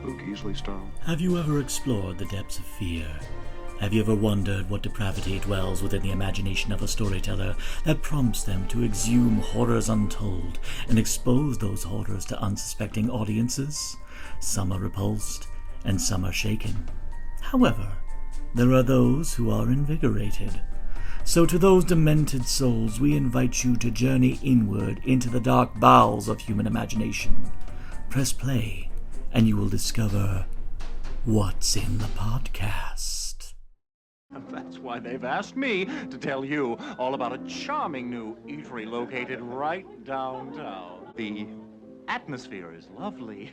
spook easily startled. Have you ever explored the depths of fear? Have you ever wondered what depravity dwells within the imagination of a storyteller that prompts them to exhume horrors untold and expose those horrors to unsuspecting audiences? Some are repulsed, and some are shaken. However, there are those who are invigorated. So to those demented souls, we invite you to journey inward into the dark bowels of human imagination. Press play, and you will discover what's in the podcast. That's why they've asked me to tell you all about a charming new eatery located right downtown. The atmosphere is lovely.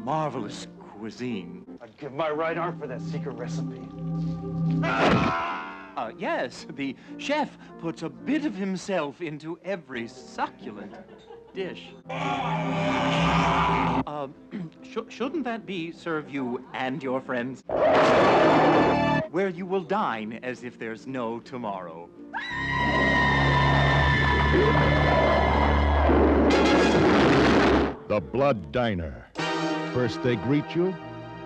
Marvelous cuisine. I'd give my right arm for that secret recipe. Yes, the chef puts a bit of himself into every succulent dish. Shouldn't that be serve you and your friends? Where you will dine as if there's no tomorrow. The Blood Diner. First they greet you,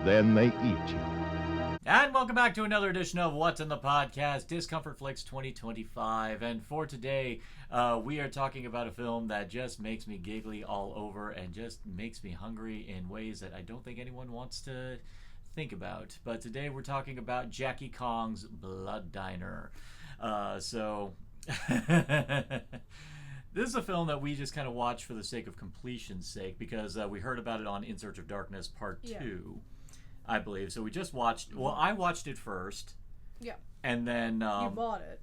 then they eat you. And welcome back to another edition of What's in the Podcast, Discomfort Flicks 2025. And for today, we are talking about a film that just makes me giggly all over and just makes me hungry in ways that I don't think anyone wants to think about. But today we're talking about Jackie Kong's Blood Diner. This is a film that we just kind of watched for the sake of completion's sake because we heard about it on In Search of Darkness Part 2. I believe. So we just watched... Well, I watched it first. Yeah. And then... you bought it.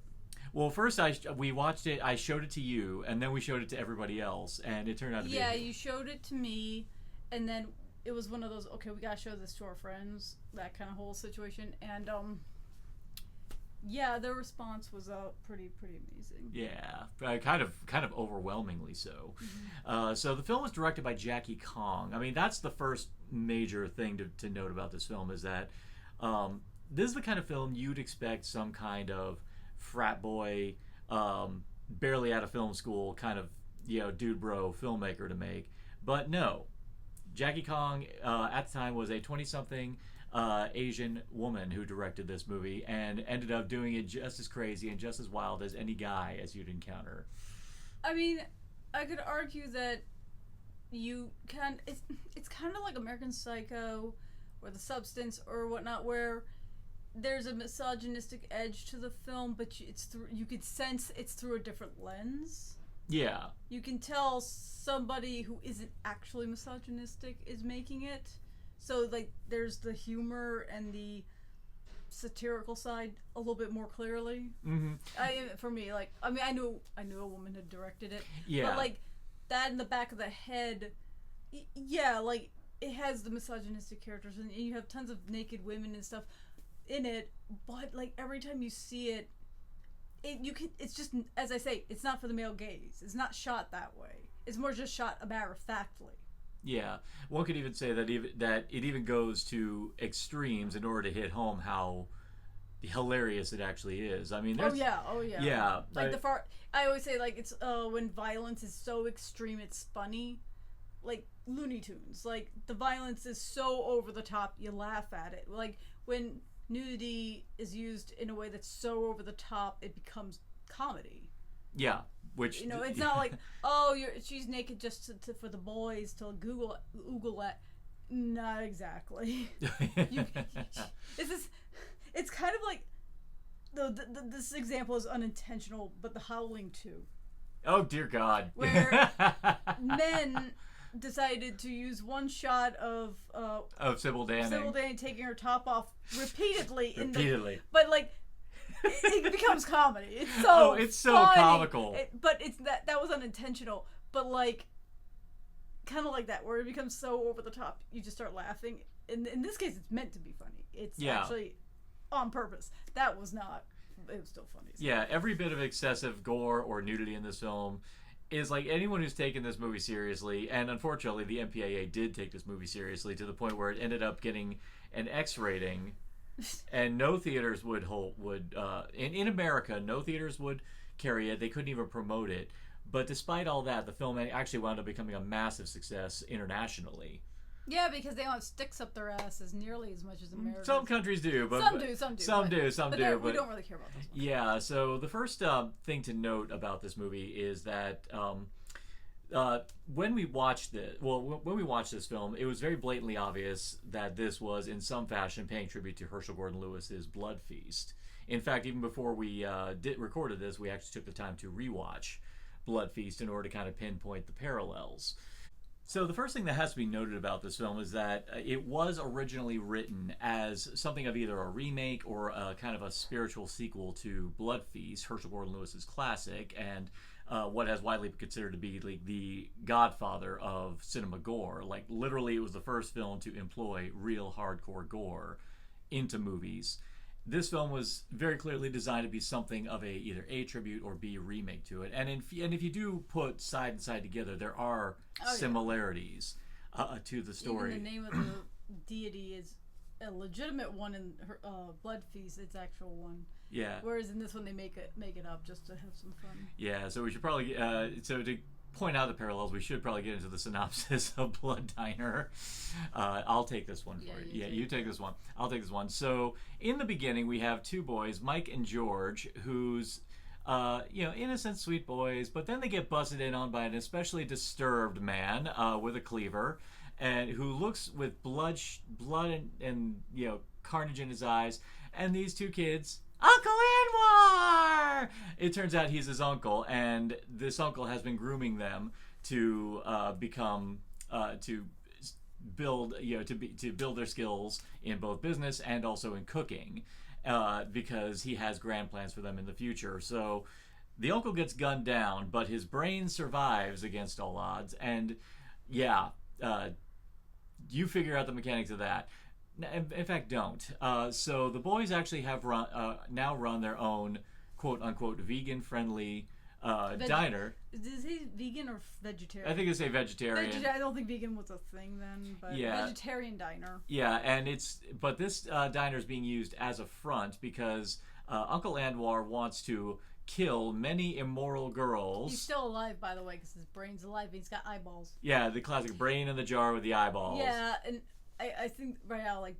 Well, first we watched it, I showed it to you, and then we showed it to everybody else, and it turned out to be... Yeah, you showed it to me, and then it was one of those, okay, we gotta show this to our friends, that kind of whole situation, and, yeah, their response was pretty amazing. Yeah, kind of overwhelmingly so. Mm-hmm. So the film was directed by Jackie Kong. I mean, that's the first major thing to note about this film is that this is the kind of film you'd expect some kind of frat boy, barely out of film school kind of, dude bro filmmaker to make. But no, Jackie Kong at the time was a 20-something Asian woman who directed this movie and ended up doing it just as crazy and just as wild as any guy as you'd encounter. I mean, I could argue that it's kind of like American Psycho or The Substance or whatnot, where there's a misogynistic edge to the film, but you could sense it's through a different lens. Yeah. You can tell somebody who isn't actually misogynistic is making it. So, like, there's the humor and the satirical side a little bit more clearly. Mm-hmm. For me, like, I mean, I knew a woman had directed it. Yeah. But, like, that in the back of the head, yeah, like, it has the misogynistic characters, and you have tons of naked women and stuff in it, but, like, every time you see it, it's just, as I say, it's not for the male gaze. It's not shot that way. It's more just shot matter-of-factly. Yeah, one could even say that it even goes to extremes in order to hit home how hilarious it actually is. I mean, oh yeah. Yeah, like I always say, like, it's when violence is so extreme it's funny, like Looney Tunes. Like, the violence is so over the top you laugh at it. Like, when nudity is used in a way that's so over the top it becomes comedy. Yeah. Which, it's not like, she's naked just for the boys to Google at. Not exactly. It's kind of like this example is unintentional, but The Howling 2. Oh dear God! Where men decided to use one shot of Sybil Danning taking her top off repeatedly. But like. It becomes comedy. It's so funny. Comical. But that was unintentional. But like, kind of like that, where it becomes so over the top, you just start laughing. In this case, it's meant to be funny. It's actually on purpose. That was not. It was still funny. So. Yeah, every bit of excessive gore or nudity in this film is like anyone who's taken this movie seriously, and unfortunately, the MPAA did take this movie seriously to the point where it ended up getting an X rating. And no theaters would in America, no theaters would carry it. They couldn't even promote it. But despite all that, the film actually wound up becoming a massive success internationally. Yeah, because they don't have sticks up their asses nearly as much as Americans. Some countries do, but some do. But we don't really care about this one. Yeah. So the first thing to note about this movie is that when we watched this film, it was very blatantly obvious that this was in some fashion paying tribute to Herschel Gordon Lewis's Blood Feast. In fact, even before we recorded this, we actually took the time to rewatch Blood Feast in order to kind of pinpoint the parallels. So the first thing that has to be noted about this film is that it was originally written as something of either a remake or a kind of a spiritual sequel to Blood Feast, Herschel Gordon Lewis's classic, and what has widely been considered to be like the godfather of cinema gore. Like literally, it was the first film to employ real hardcore gore into movies. This film was very clearly designed to be something of either a tribute or B remake to it. And if you do put side and side together, there are similarities to the story. Even the name of the deity is a legitimate one in Blood Feast. It's actual one. Yeah. Whereas in this one they make it up just to have some fun. Yeah. So we should probably to point out the parallels, we should probably get into the synopsis of Blood Diner. I'll take this one for you. Yeah, you take this one. I'll take this one. So in the beginning, we have two boys, Mike and George, who's innocent, sweet boys, but then they get busted in on by an especially disturbed man with a cleaver, and who looks with blood and carnage in his eyes, and these two kids. Uncle Anwar! It turns out he's his uncle, and this uncle has been grooming them to build their skills in both business and also in cooking, because he has grand plans for them in the future. So the uncle gets gunned down, but his brain survives against all odds, and you figure out the mechanics of that. In fact, don't. So the boys actually have now run their own quote-unquote vegan-friendly diner. Did it say vegan or vegetarian? I think they say vegetarian. I don't think vegan was a thing then, but vegetarian diner. Yeah, and but this diner is being used as a front because Uncle Anwar wants to kill many immoral girls. He's still alive, by the way, because his brain's alive and he's got eyeballs. Yeah, the classic brain in the jar with the eyeballs. Yeah, and I think right now like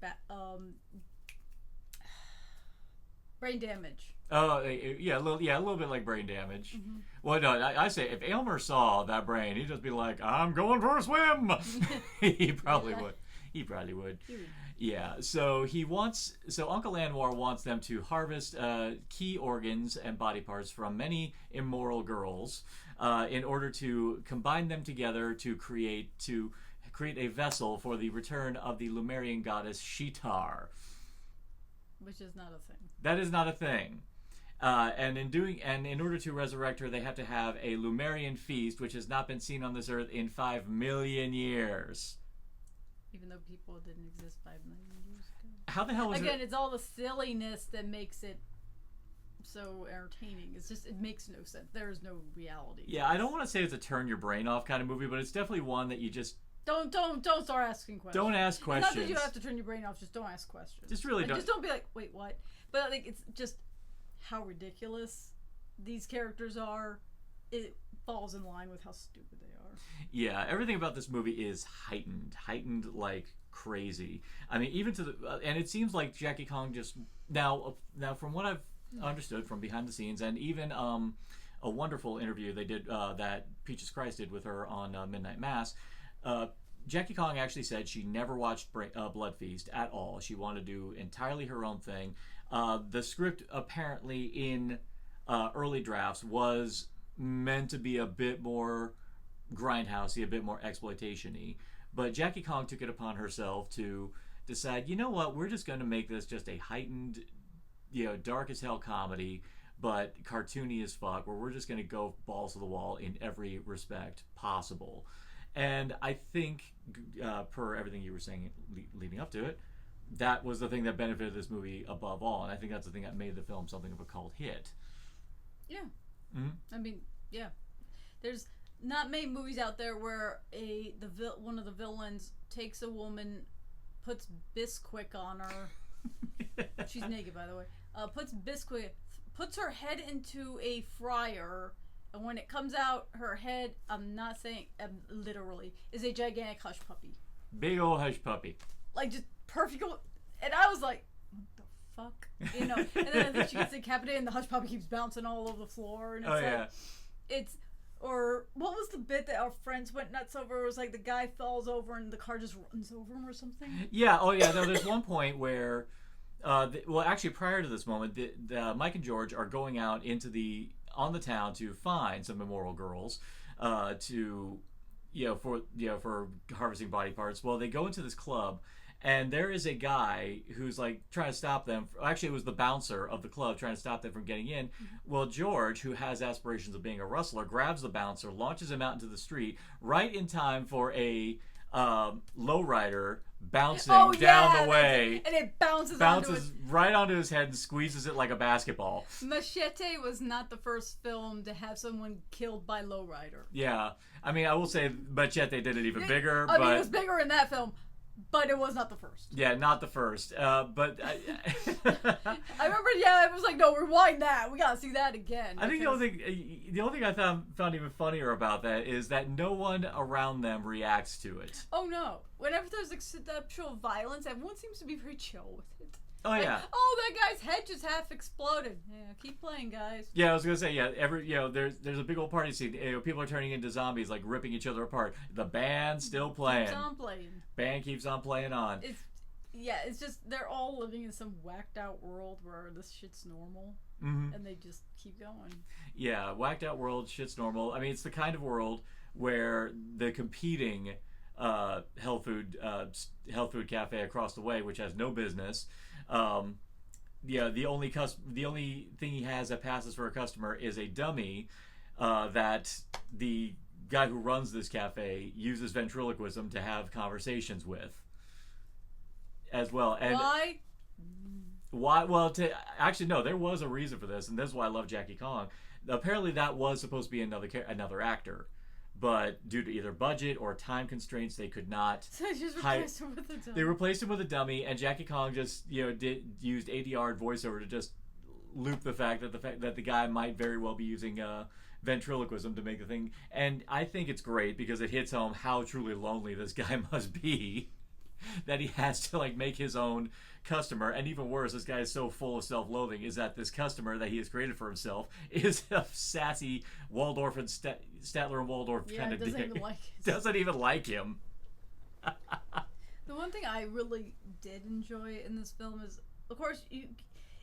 brain damage. Oh, yeah, a little bit like brain damage. Mm-hmm. Well, no, I say if Aylmer saw that brain, he'd just be like, "I'm going for a swim." He probably would. He probably would. Yeah. So Uncle Anwar wants them to harvest key organs and body parts from many immoral girls, in order to combine them together to create a vessel for the return of the Lemurian goddess Shitar. Which is not a thing. That is not a thing. And in order to resurrect her, they have to have a Lemurian feast, which has not been seen on this earth in 5 million years. Even though people didn't exist 5 million years ago. How the hell was Again, it's all the silliness that makes it so entertaining. It's just, it makes no sense. There is no reality. Yeah, I don't want to say it's a turn your brain off kind of movie, but it's definitely one that you just Don't start asking questions. don't ask questions. Not that you have to turn your brain off, just don't ask questions. Just really don't. Just don't be like, wait, what? But like, it's just how ridiculous these characters are. It falls in line with how stupid they are. Yeah, everything about this movie is heightened like crazy. I mean, even to the and it seems like Jackie Kong just now from what I've understood from behind the scenes, and even a wonderful interview they did that Peaches Christ did with her on Midnight Mass. Jackie Kong actually said she never watched Blood Feast at all. She wanted to do entirely her own thing. The script apparently in early drafts was meant to be a bit more grindhousey, a bit more exploitation-y. But Jackie Kong took it upon herself to decide, you know what, we're just going to make this just a heightened, dark as hell comedy, but cartoony as fuck, where we're just going to go balls to the wall in every respect possible. And I think, per everything you were saying leading up to it, that was the thing that benefited this movie above all. And I think that's the thing that made the film something of a cult hit. Yeah. Mm-hmm. I mean, yeah. There's not many movies out there where one of the villains takes a woman, puts Bisquick on her. She's naked, by the way. Puts her head into a fryer, And when it comes out, her head, I'm not saying literally, is a gigantic hush puppy. Big old hush puppy. Like, just perfect. And I was like, what the fuck? You know? And then I think she gets decapitated and the hush puppy keeps bouncing all over the floor. And it's or what was the bit that our friends went nuts over? It was like the guy falls over and the car just runs over him or something. Yeah. Oh yeah. No, there's one point where, well, actually, prior to this moment, Mike and George are going out on the town to find some immoral girls, for harvesting body parts. Well, they go into this club. And there is a guy who's like trying to stop them. Actually, it was the bouncer of the club trying to stop them from getting in. Well, George, who has aspirations of being a wrestler, grabs the bouncer, launches him out into the street right in time for a lowrider bouncing down the way. And it bounces right onto his head and squeezes it like a basketball. Machete was not the first film to have someone killed by lowrider. Yeah. I mean, I will say Machete did it even bigger. I mean, it was bigger in that film. But it was not the first. Yeah, not the first. But I remember. Yeah, I was like, no, rewind that. We gotta see that again. I think the only thing I found even funnier about that is that no one around them reacts to it. Oh no! Whenever there's exceptional violence, everyone seems to be very chill with it. Oh like, yeah. Oh, that guy's head just half exploded. Yeah, keep playing, guys. Yeah, I was gonna say there's a big old party scene. People are turning into zombies, like ripping each other apart. The band's still playing. Keeps on playing. Band keeps on playing on. It's just they're all living in some whacked out world where this shit's normal, and they just keep going. Yeah, whacked out world, shit's normal. I mean, it's the kind of world where the competing health food cafe across the way, which has no business. The only thing he has that passes for a customer is a dummy that the guy who runs this cafe uses ventriloquism to have conversations with as well. And why? Well, actually no, there was a reason for this, and this is why I love Jackie Kong. Apparently that was supposed to be another actor. But due to either budget or time constraints, they could not. So they just replaced him with a dummy. They replaced him with a dummy, and Jackie Kong just used ADR voiceover to just loop the fact that the guy might very well be using ventriloquism to make the thing. And I think it's great because it hits home how truly lonely this guy must be, that he has to like make his own customer. And even worse, this guy is so full of self-loathing is that this customer that he has created for himself is a sassy Waldorf and Statler and Waldorf kind of dick. Doesn't even like him. The one thing I really did enjoy in this film is, of course,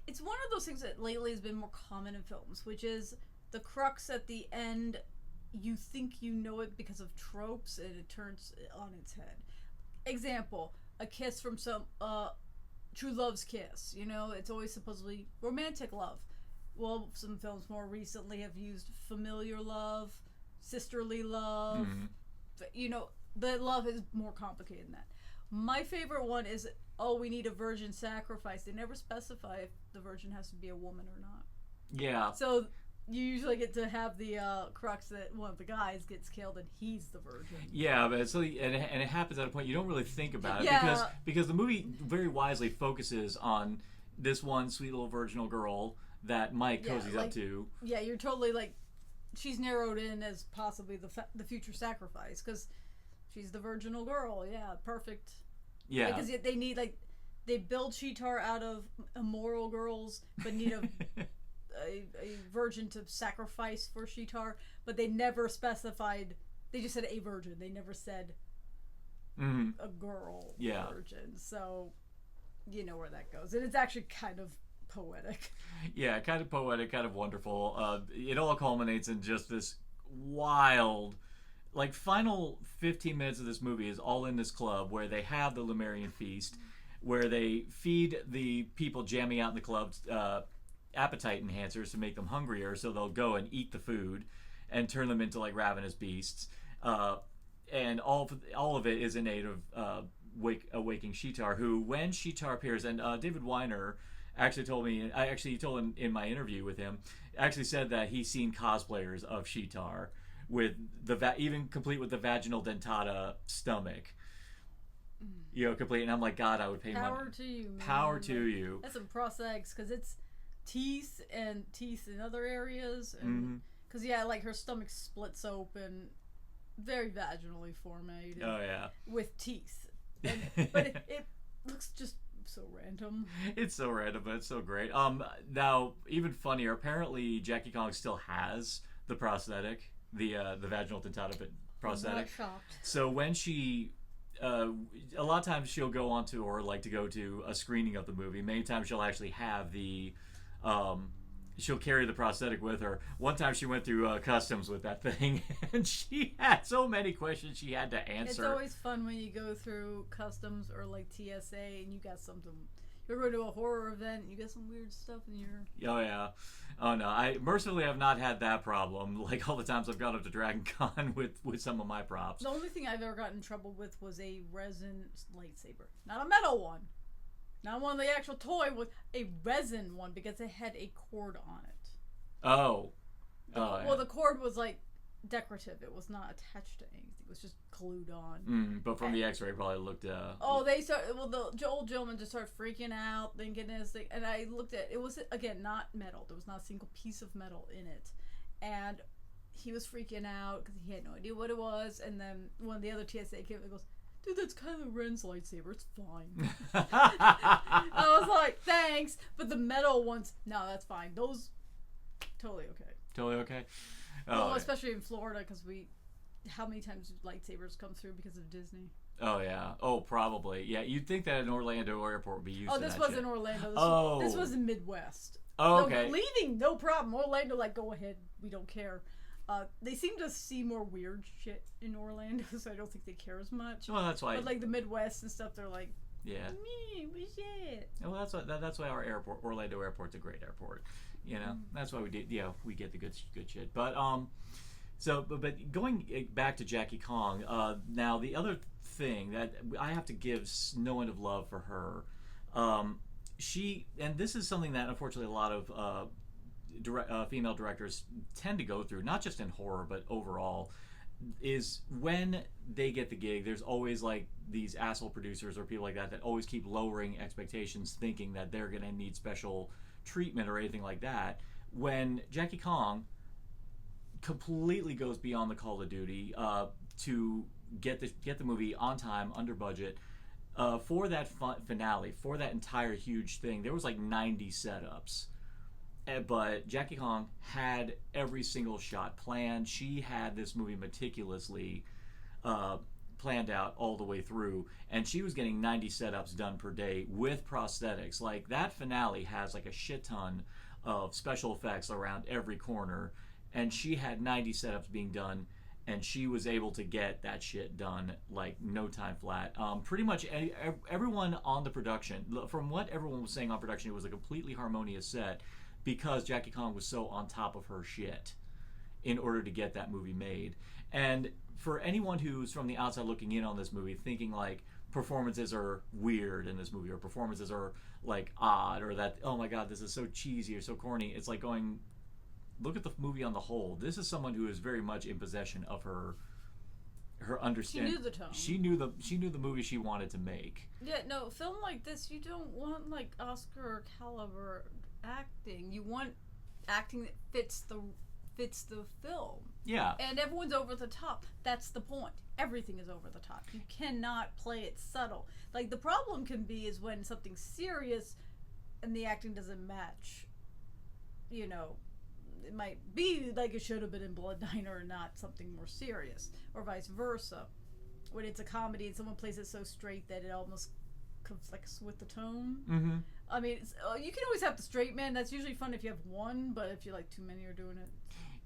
it's one of those things that lately has been more common in films, which is the crux at the end. You think you know it because of tropes, and it turns on its head. Example: a kiss from some true love's kiss. You know, it's always supposedly romantic love. Well, some films more recently have used familiar love, sisterly love. You know, the love is more complicated than that. My favorite one is, we need a virgin sacrifice. They never specify if the virgin has to be a woman or not. Yeah. So you usually get to have the crux that one of the guys gets killed and he's the virgin. Yeah, but it happens at a point you don't really think about it because the movie very wisely focuses on this one sweet little virginal girl that Mike cozies up to. Yeah, you're totally like, she's narrowed in as possibly the future sacrifice because she's the virginal girl. Yeah, perfect. Yeah, because they need they build Sheetar out of immoral girls, but need a virgin to sacrifice for Sheetar, but they never specified. They just said a virgin. They never said a girl virgin. So you know where that goes, and it's actually kind of poetic. Yeah, kind of poetic, kind of wonderful. It all culminates in just this wild, final 15 minutes of this movie is all in this club where they have the Lemurian feast, where they feed the people jamming out in the club appetite enhancers to make them hungrier, so they'll go and eat the food and turn them into ravenous beasts. And all of it is in aid of awaking Sheetar, who, when Sheetar appears, and David Weiner actually told me, he told in my interview with him, actually said that he's seen cosplayers of Sheetar with even complete with the vaginal dentata stomach. Complete, and I'm like, God, I would pay money. Power to you, man. Power to you. That's some prosthetics, because it's teeth in other areas, and Because, yeah, like, her stomach splits open, very vaginally formatted. Oh, yeah. With teeth. But it looks just so random. It's so random, but it's so great. Now, even funnier, apparently Jackie Kong still has the prosthetic, the vaginal dentata prosthetic. I'm not shocked. So when she... a lot of times she'll go on to, or like to go to a screening of the movie. Many times she'll actually have the... she'll carry the prosthetic with her. One time she went through customs with that thing, and she had so many questions she had to answer. It's always fun when you go through customs or like TSA and you got something. You're going to a horror event, you got some weird stuff in your... Oh, yeah. Oh, no. I mercifully have not had that problem. Like all the times I've gone up to Dragon Con with some of my props. The only thing I've ever gotten in trouble with was a resin lightsaber. Not a metal one. Not one of the actual toy, was a resin one because it had a cord on it. Oh. Yeah. Well, the cord was like decorative. It was not attached to anything. It was just glued on. But from the X-ray, it probably looked. They started. Well, the old gentleman just started freaking out, thinking this thing, and I looked at it. Was again not metal. There was not a single piece of metal in it, and he was freaking out because he had no idea what it was. And then one of the other TSA came and goes, "Dude, that's kind of Ren's lightsaber. It's fine." I was like, "Thanks," but the metal ones, no, that's fine. Those, totally okay. Totally okay. Well, especially in Florida, because how many times do lightsabers come through because of Disney? Oh, yeah. Oh, probably. Yeah, you'd think that an Orlando airport would be used to that this wasn't shit. Orlando. This was in Midwest. Oh, okay. No, leaving, no problem. Orlando, like, go ahead. We don't care. They seem to see more weird shit in Orlando, so I don't think they care as much. Well, that's why. But, like, the Midwest and stuff, they're like, yeah. What's that? Well, that's why our airport, Orlando Airport's a great airport. You know, that's why we get the good shit. But but going back to Jackie Kong, now the other thing that I have to give no end of love for her, and this is something that unfortunately a lot of female directors tend to go through, not just in horror but overall, is when they get the gig, there's always like these asshole producers or people like that always keep lowering expectations, thinking that they're gonna need special treatment or anything like that. When Jackie Kong completely goes beyond the call of duty to get the movie on time, under budget, for that finale, for that entire huge thing, there was like 90 setups. But Jackie Kong had every single shot planned. She had this movie meticulously planned out all the way through, and she was getting 90 setups done per day with prosthetics. Like, that finale has like a shit ton of special effects around every corner, and she had 90 setups being done, and she was able to get that shit done like no time flat. Pretty much everyone on the production, from what everyone was saying on production, it was a completely harmonious set because Jackie Kong was so on top of her shit in order to get that movie made. And for anyone who's from the outside looking in on this movie, thinking like performances are weird in this movie, or performances are like odd, or that, oh my god, this is so cheesy or so corny, it's like going, look at the movie on the whole. This is someone who is very much in possession of her understanding. She knew the tone. She knew the movie she wanted to make. Yeah, no, film like this, you don't want like Oscar caliber acting. You want acting that fits the film. Yeah. And everyone's over the top. That's the point. Everything is over the top. You cannot play it subtle. Like, the problem can be is when something's serious and the acting doesn't match. You know, it might be like it should have been in Blood Diner and not something more serious, or vice versa. When it's a comedy and someone plays it so straight that it almost conflicts with the tone. Mm-hmm. I mean, you can always have the straight man. That's usually fun if you have one, but if you like too many are doing it.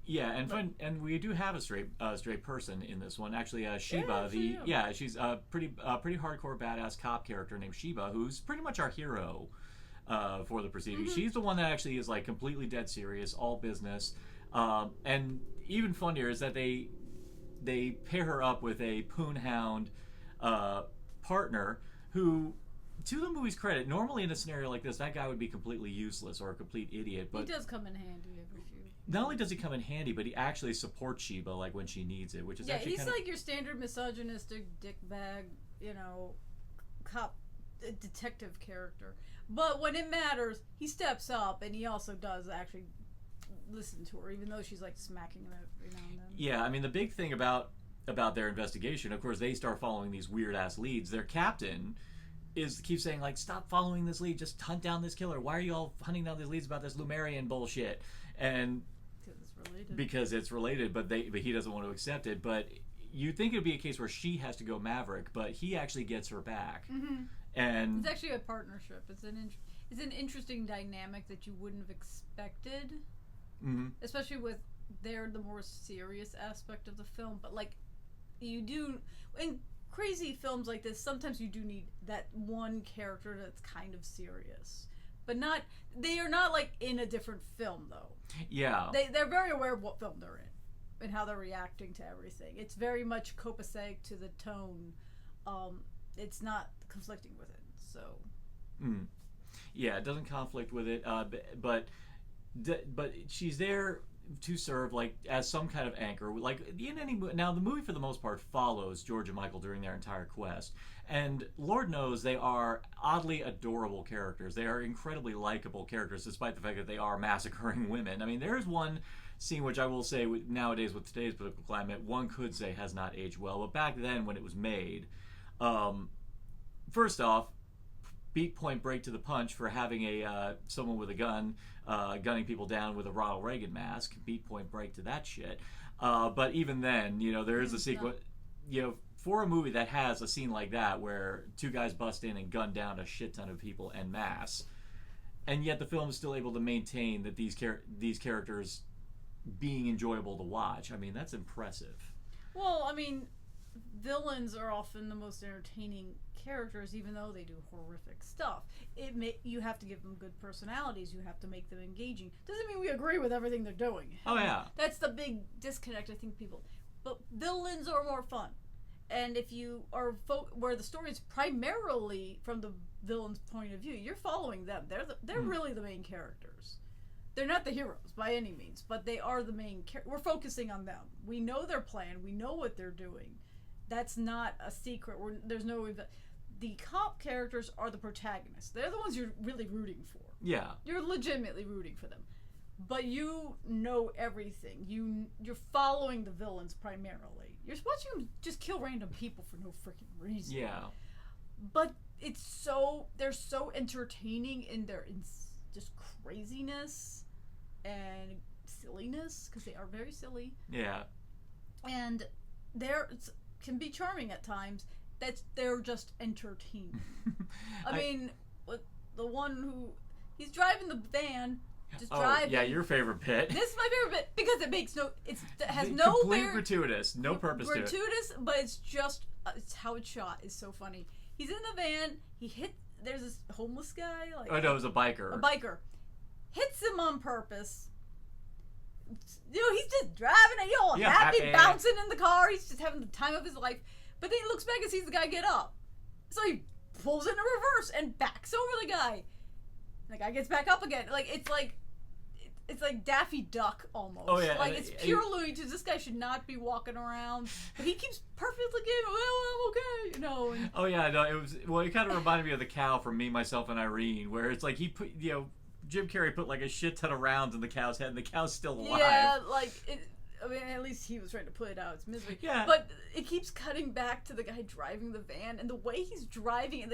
Yeah, and we do have a straight person in this one. Actually, Sheba, she's a pretty hardcore badass cop character named Sheba, who's pretty much our hero for the proceedings. Mm-hmm. She's the one that actually is like completely dead serious, all business, and even funnier is that they pair her up with a poonhound partner who, to the movie's credit, normally in a scenario like this, that guy would be completely useless or a complete idiot. But he does come in handy every few. Not only does he come in handy, but he actually supports Sheba like when she needs it, which is actually he's like your standard misogynistic dickbag, you know, cop detective character. But when it matters, he steps up, and he also does actually listen to her, even though she's like smacking him every now and then. Yeah, I mean, the big thing about their investigation, of course, they start following these weird ass leads. Their captain keeps saying like, stop following this lead, just hunt down this killer. Why are you all hunting down these leads about this Lumerian bullshit? And because it's related, but he doesn't want to accept it. But you think it would be a case where she has to go Maverick, but he actually gets her back. And it's actually a partnership. It's an interesting dynamic that you wouldn't have expected, especially with the more serious aspect of the film. But like, you do in crazy films like this, sometimes you do need that one character that's kind of serious, but they are not like in a different film though. Yeah, they're very aware of what film they're in and how they're reacting to everything. It's very much copacetic to the tone. It's not conflicting with it, so. Yeah, it doesn't conflict with it, but she's there to serve like as some kind of anchor. Like in any now, the movie for the most part follows George and Michael during their entire quest, and Lord knows they are oddly adorable characters. They are incredibly likable characters, despite the fact that they are massacring women. I mean, there's one scene which I will say nowadays with today's political climate, one could say has not aged well, but back then when it was made, first off, beat Point Break to the punch for having someone with a gun gunning people down with a Ronald Reagan mask. Beat Point Break to that shit. But even then, there is a sequence, for a movie that has a scene like that where two guys bust in and gun down a shit ton of people en masse, and yet the film is still able to maintain that these characters being enjoyable to watch. I mean, that's impressive. Well, I mean, villains are often the most entertaining characters, even though they do horrific stuff. You have to give them good personalities. You have to make them engaging. Doesn't mean we agree with everything they're doing. Oh yeah, that's the big disconnect. I think people, but villains are more fun, and if you are where the story is primarily from the villain's point of view, you're following them. They're really the main characters. They're not the heroes by any means, but they are the main. We're focusing on them. We know their plan. We know what they're doing. That's not a secret. There's no. The cop characters are the protagonists. They're the ones you're really rooting for. Yeah. You're legitimately rooting for them. But you know everything. You're following the villains primarily. You're watching them just kill random people for no freaking reason. Yeah. But they're so entertaining in their just craziness and silliness, because they are very silly. Yeah. And can be charming at times. They're just entertaining. I mean, the one who he's driving the van, just driving. Yeah, your favorite bit. This is my favorite bit because it has complete gratuitous, no purpose to it. Gratuitous, but it's just it's how it's shot is so funny. He's in the van. There's this homeless guy. No, it was a biker. A biker hits him on purpose. He's just driving it, happy, bouncing in the car. He's just having the time of his life. But then he looks back and sees the guy get up. So he pulls into reverse and backs over the guy. And the guy gets back up again. It's like Daffy Duck almost. Oh yeah. It's pure Looney Tunes. This guy should not be walking around. But he keeps perfectly getting, I'm okay, Oh yeah, no, it kind of reminded me of the cow from Me, Myself, and Irene, where it's like he put, Jim Carrey put like a shit ton of rounds in the cow's head and the cow's still alive. Yeah, at least he was trying to put it out its misery. Yeah. But it keeps cutting back to the guy driving the van, and the way he's driving, and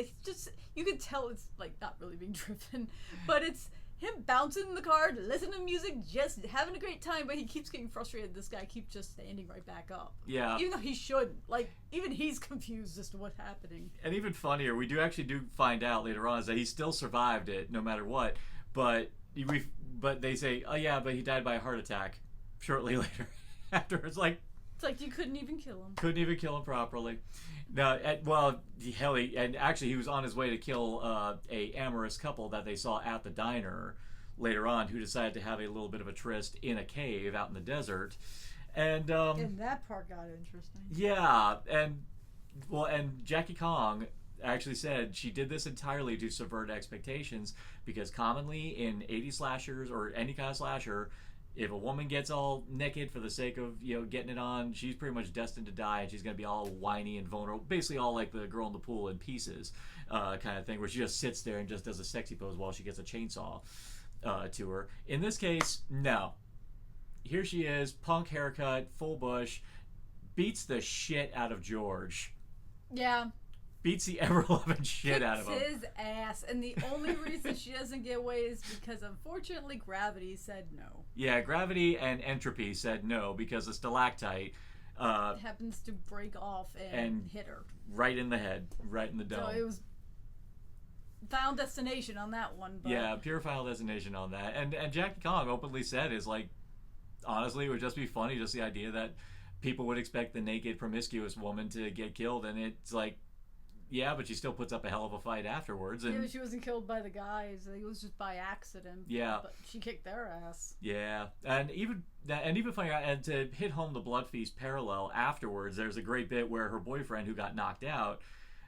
you can tell it's like not really being driven, but it's him bouncing in the car, listening to music, just having a great time. But he keeps getting frustrated. This guy keeps just standing right back up. Yeah. Even though he shouldn't. Even he's confused as to what's happening. And even funnier, we do find out later on is that he still survived it no matter what. But they say, oh yeah, but he died by a heart attack shortly later. Afterwards, it's like you couldn't even kill him. Couldn't even kill him properly. No, he was on his way to kill a amorous couple that they saw at the diner later on, who decided to have a little bit of a tryst in a cave out in the desert, and that part got interesting. Yeah, and Jackie Kong actually said she did this entirely to subvert expectations, because commonly in 80s slashers or any kind of slasher, if a woman gets all naked for the sake of getting it on, she's pretty much destined to die, and she's going to be all whiny and vulnerable, basically all like the girl in the pool in Pieces kind of thing, where she just sits there and just does a sexy pose while she gets a chainsaw to her. In this case, no, here she is, punk haircut, full bush, beats the shit out of George. Yeah. Beats the ever-loving shit out of him. Kicks his ass, and the only reason she doesn't get away is because, unfortunately, gravity said no. Yeah, gravity and entropy said no because a stalactite happens to break off and hit her. Right in the head, right in the dome. So it was Final Destination on that one. But yeah, pure Final Destination on that. And Jackie Kong openly said is like, honestly, it would just be funny, just the idea that people would expect the naked, promiscuous woman to get killed, and it's like, yeah, but she still puts up a hell of a fight afterwards. And yeah, she wasn't killed by the guys. It was just by accident. Yeah. But she kicked their ass. Yeah. And even funnier, and to hit home the Blood Feast parallel afterwards, there's a great bit where her boyfriend, who got knocked out,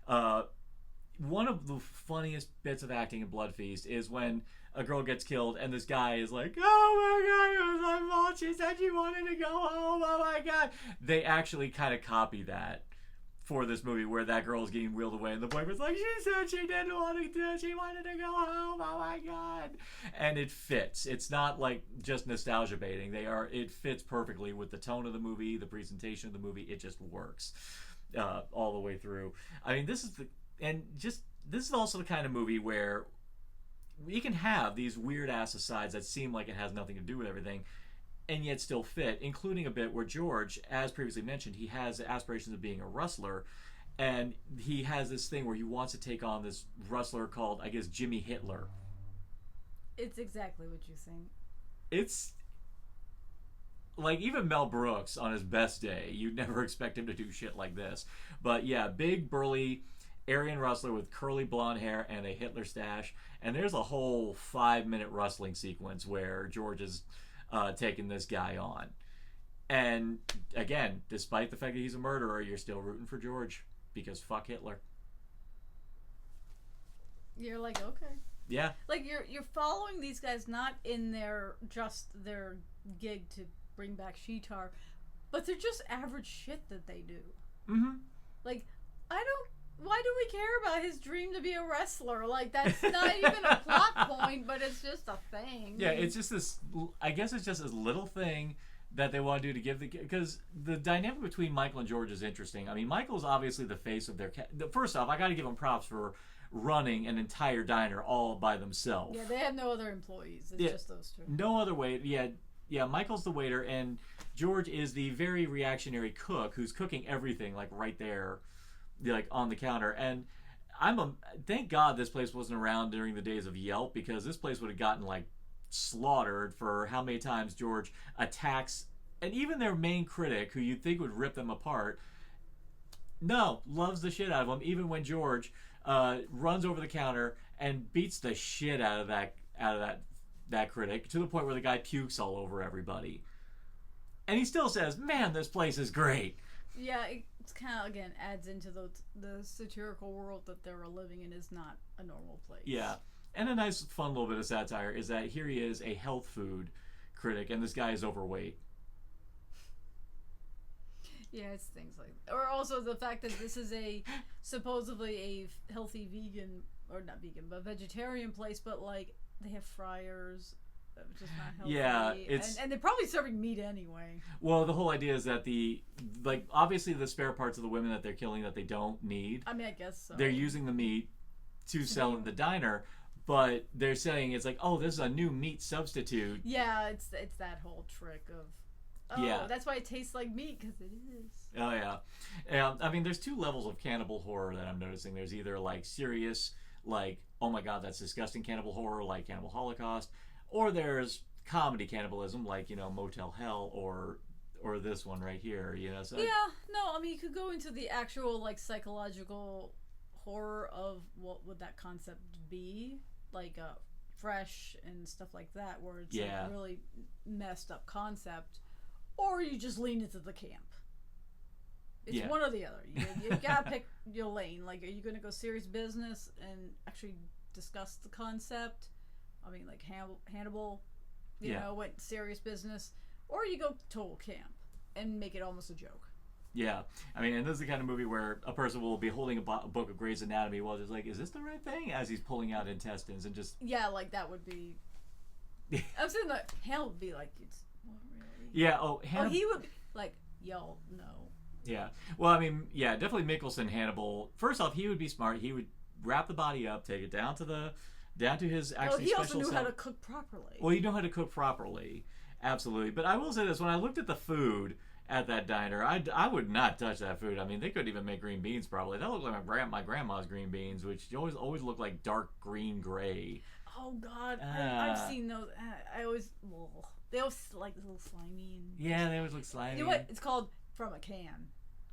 one of the funniest bits of acting in Blood Feast is when a girl gets killed and this guy is like, oh my god, it was my fault, she said she wanted to go home, oh my god. They actually kind of copy that for this movie, where that girl is getting wheeled away and the boyfriend's like, she said she didn't want to do it, she wanted to go home, oh my god. And it fits. It's not like just nostalgia baiting. It fits perfectly with the tone of the movie, the presentation of the movie. It just works all the way through. I mean, this is also the kind of movie where we can have these weird ass asides that seem like it has nothing to do with everything, and yet still fit, including a bit where George, as previously mentioned, he has aspirations of being a wrestler, and he has this thing where he wants to take on this wrestler called, I guess, Jimmy Hitler. It's exactly what you think. It's like, even Mel Brooks on his best day, you'd never expect him to do shit like this. But yeah, big, burly Aryan wrestler with curly blonde hair and a Hitler stash, and there's a whole 5-minute wrestling sequence where George is taking this guy on. And again, despite the fact that he's a murderer, you're still rooting for George because fuck Hitler. You're like, okay. Yeah. Like, you're following these guys not in their gig to bring back Sheetar, but they're just average shit that they do. Mm-hmm. Like, why do we care about his dream to be a wrestler? Like, that's not even a plot point, but it's just a thing. Yeah, it's just this, I guess it's just this little thing that they want to do to give because the dynamic between Michael and George is interesting. I mean, Michael's obviously the face of their, first off, I got to give him props for running an entire diner all by themselves. Yeah, they have no other employees. It's just those two. No other way. Yeah, Michael's the waiter, and George is the very reactionary cook who's cooking everything, like, right there, like, on the counter. And thank God this place wasn't around during the days of Yelp, because this place would have gotten, like, slaughtered for how many times George attacks, and even their main critic, who you'd think would rip them apart, loves the shit out of them, even when George runs over the counter and beats the shit out of that critic, to the point where the guy pukes all over everybody. And he still says, man, this place is great. Yeah, it's kind of, again, adds into the satirical world that they're living in is not a normal place. Yeah. And a nice, fun little bit of satire is that here he is, a health food critic, and this guy is overweight. Yeah, it's things like that. Or also the fact that this is supposedly a healthy vegan, or not vegan, but vegetarian place, but, like, they have fryers, which is not healthy. Yeah, and they're probably serving meat anyway. Well, the whole idea is that obviously the spare parts of the women that they're killing that they don't need, I mean, I guess so. they're using the meat to sell in the diner, but they're saying it's like, oh, this is a new meat substitute. Yeah, it's that whole trick of, that's why it tastes like meat, because it is. Oh, yeah. I mean, there's two levels of cannibal horror that I'm noticing. There's either, like, serious, like, oh my god, that's disgusting cannibal horror, like Cannibal Holocaust, or there's comedy cannibalism, like, Motel Hell, or this one right here, So I mean, you could go into the actual, like, psychological horror of what would that concept be, like Fresh and stuff like that, where it's like a really messed up concept, or you just lean into the camp. It's one or the other. You gotta pick your lane. Like, are you gonna go serious business and actually discuss the concept? I mean, like Hannibal, went serious business, or you go total camp and make it almost a joke. Yeah, I mean, and this is the kind of movie where a person will be holding a book of Grey's Anatomy while just like, is this the right thing? As he's pulling out intestines and just... Yeah, like, that would be... I'm saying that Hannibal would be like, it's not really... Yeah. Oh, he would be like, yo, no. Yeah. Well, I mean, yeah, definitely Mickelson, Hannibal. First off, he would be smart. He would wrap the body up, take it down to his actually he special also knew cell. how to cook properly. Well, you know how to cook properly. Absolutely. But I will say this, when I looked at the food at that diner, I would not touch that food. I mean, they couldn't even make green beans properly. That looked like my grandma's green beans, which always look like dark green gray. Oh God, I've seen those. I always, they always like a little slimy. Yeah, they always look slimy. You know what? It's called from a can.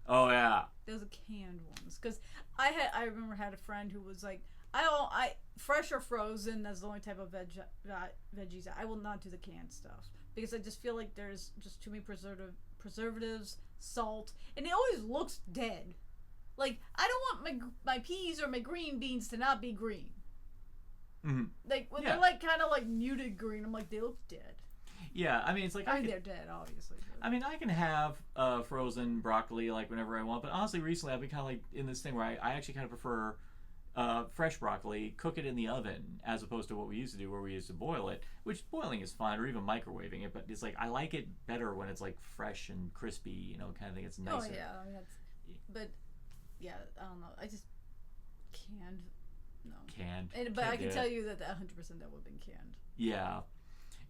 Oh yeah. Those are canned ones. Because I remember had a friend who was like, fresh or frozen. That's the only type of veggies. I will not do the canned stuff because I just feel like there's just too many preservatives, salt, and it always looks dead. Like, I don't want my peas or my green beans to not be green. Mm-hmm. Like when they're like kind of like muted green, I'm like, they look dead. Yeah, I mean, it's like they're dead, obviously. I mean, I can have frozen broccoli like whenever I want, but honestly, recently I've been kind of like in this thing where I actually kind of prefer fresh broccoli, cook it in the oven as opposed to what we used to do where we used to boil it, which boiling is fine, or even microwaving it, but it's like I like it better when it's like fresh and crispy, you know, kind of thing. It's nicer. Oh yeah, I mean, but yeah, I don't know. I just canned. No. Canned. But I can tell you that 100% that would have been canned. Yeah.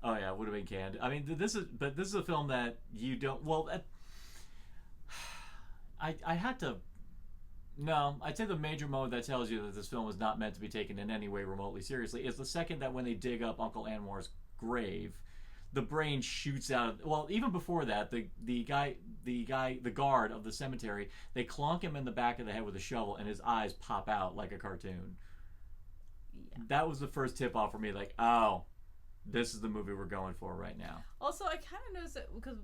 Oh yeah, it would have been canned. I mean, this is a film that you don't. Well, I had to. No, I'd say the major mode that tells you that this film is not meant to be taken in any way remotely seriously is the second that when they dig up Uncle Anwar's grave, the brain shoots out. Well, even before that, the guard of the cemetery, they clonk him in the back of the head with a shovel, and his eyes pop out like a cartoon. Yeah. That was the first tip off for me. Like, oh, this is the movie we're going for right now. Also, I kind of noticed that because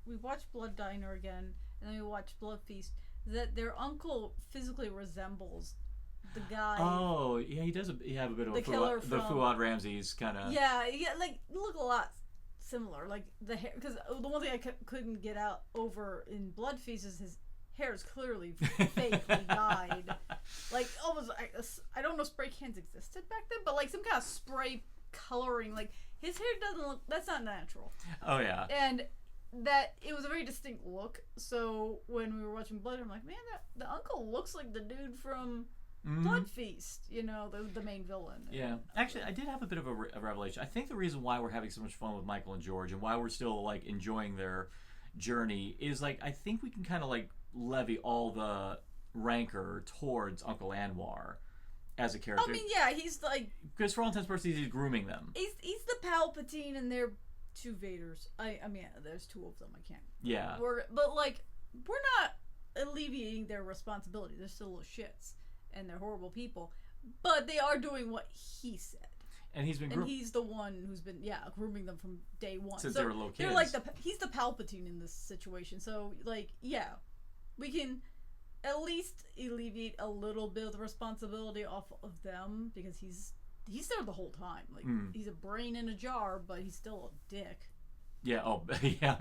we watched Blood Diner again, and then we watched Blood Feast, that their uncle physically resembles the guy. Oh, yeah, he does. He have a bit of the Fuad Ramses kind of. Yeah, like look a lot similar. Like the hair, because the one thing I couldn't get out over in Blood Feast is his hair is clearly fakely dyed. Like almost, I don't know, spray cans existed back then, but like some kind of spray coloring. Like his hair doesn't look. That's not natural. Oh yeah. And that it was a very distinct look. So when we were watching Blood, I'm like, man, the uncle looks like the dude from Blood Feast. You know, the main villain. Yeah. Actually, I did have a bit of a revelation. I think the reason why we're having so much fun with Michael and George and why we're still like enjoying their journey is like I think we can kind of like levy all the rancor towards Uncle Anwar as a character. I mean, yeah, he's like, because for all intents and purposes, he's grooming them. He's the Palpatine, and they're two Vaders. I mean, there's two of them. I can't. Yeah. But like, we're not alleviating their responsibility. They're still little shits, and they're horrible people. But they are doing what he said. And he's been. And he's the one who's been grooming them from day one. Since they were little kids. They're like he's the Palpatine in this situation. So like we can at least alleviate a little bit of the responsibility off of them because he's there the whole time. Like he's a brain in a jar, but he's still a dick. Yeah. Oh, yeah.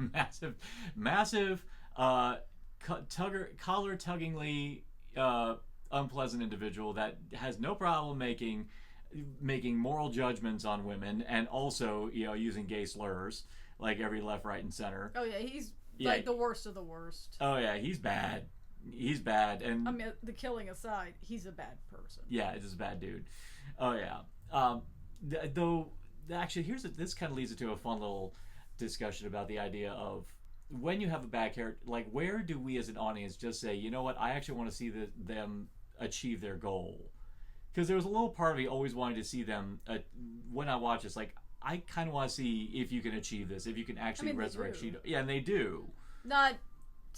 Massive, collar-tuggingly unpleasant individual that has no problem making moral judgments on women and also using gay slurs like every left, right, and center. Oh yeah, he's like the worst of the worst. Oh yeah, he's bad. He's bad, and I mean, the killing aside, he's a bad person. Yeah, he's a bad dude. Oh yeah. Though, actually, this kind of leads into a fun little discussion about the idea of when you have a bad character, like where do we as an audience just say, you know what, I actually want to see them achieve their goal? Because there was a little part of me always wanted to see them when I watch this, like I kind of want to see if you can achieve this, if you can actually resurrect Cheeto. Yeah, and they do. Not